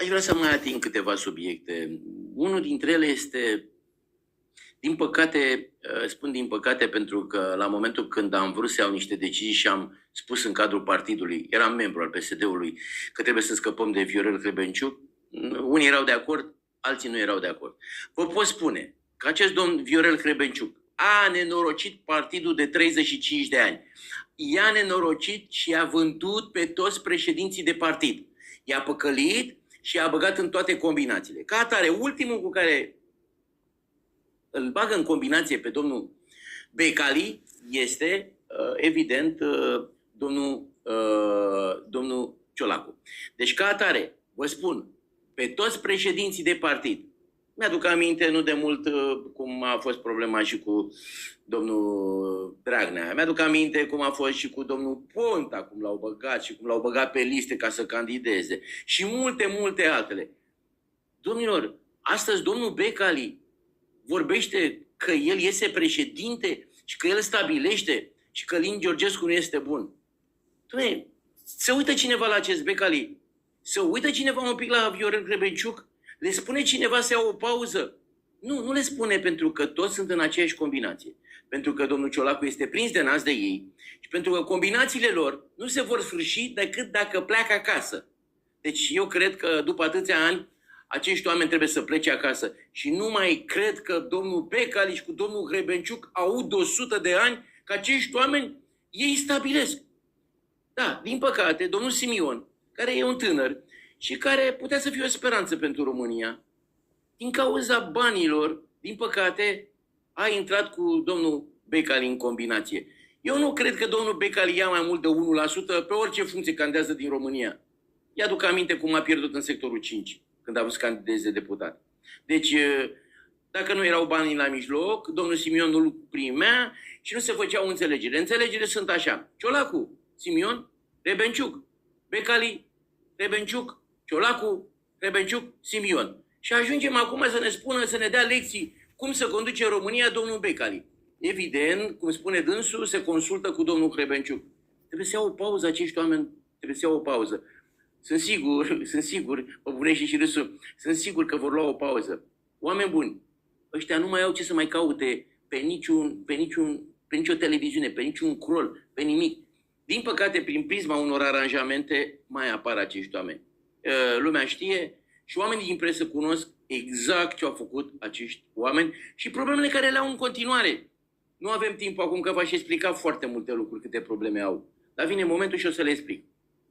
Aș vrea să mai ating câteva subiecte. Unul dintre ele este, din păcate, spun din păcate pentru că la momentul când am vrut să iau niște decizii și am spus în cadrul partidului, eram membru al PSD-ului, că trebuie să scăpăm de Viorel Hrebenciuc, unii erau de acord, alții nu erau de acord. Vă pot spune că acest domn Viorel Hrebenciuc a nenorocit partidul de 35 de ani. I-a nenorocit și a vândut pe toți președinții de partid. I-a păcălit și i-a băgat în toate combinațiile. Ca atare, ultimul cu care îl bagă în combinație pe domnul Becali este, evident, domnul Ciolacu. Deci, ca atare, vă spun, pe toți președinții de partid, mi-aduc aminte nu de mult cum a fost problema și cu domnul Dragnea. Mi-aduc aminte cum a fost și cu domnul Ponta, cum l-au băgat și cum l-au băgat pe liste ca să candideze. Și multe altele. Domnilor, astăzi domnul Becali vorbește că el iese președinte și că el stabilește și că Lin Georgescu nu este bun. Doamne, se uită cineva la acest Becali? Se uită cineva un pic la Viorel Hrebenciuc? Le spune cineva să ia o pauză? Nu le spune pentru că toți sunt în aceeași combinație. Pentru că domnul Ciolacu este prins de nas de ei și pentru că combinațiile lor nu se vor sfârși decât dacă pleacă acasă. Deci eu cred că după atâția ani acești oameni trebuie să plece acasă. Și nu mai cred că domnul Becali și cu domnul Hrebenciuc aud 100 de ani că acești oameni ei stabilesc. Da, din păcate, domnul Simion, care e un tânăr și care putea să fie o speranță pentru România, din cauza banilor, din păcate, a intrat cu domnul Becali în combinație. Eu nu cred că domnul Becali ia mai mult de 1% pe orice funcție candidează din România. I-aduc aminte cum a pierdut în sectorul 5, când a vrut să candideze deputat. Deci, dacă nu erau banii la mijloc, domnul Simion nu-l primea și nu se făceau înțelegeri. Înțelegerile sunt așa: Ciolacu, Simion, Hrebenciuc, Becali, Hrebenciuc, Ciolacu, Hrebenciuc, Simion. Și ajungem acum să ne spună, să ne dea lecții cum să conduce România domnul Becali. Evident, cum spune dânsul, se consultă cu domnul Hrebenciuc. Trebuie să iau o pauză acești oameni, trebuie să iau o pauză. Sunt sigur, mă bunește și râsul, sunt sigur că vor lua o pauză. Oameni buni, ăștia nu mai au ce să mai caute pe nicio televiziune, pe niciun crol, pe nimic. Din păcate, prin prisma unor aranjamente, mai apar acești oameni. Lumea știe și oamenii din presă cunosc exact ce au făcut acești oameni și problemele care le au în continuare. Nu avem timp acum că v-aș explica foarte multe lucruri câte probleme au. Dar vine momentul și o să le explic.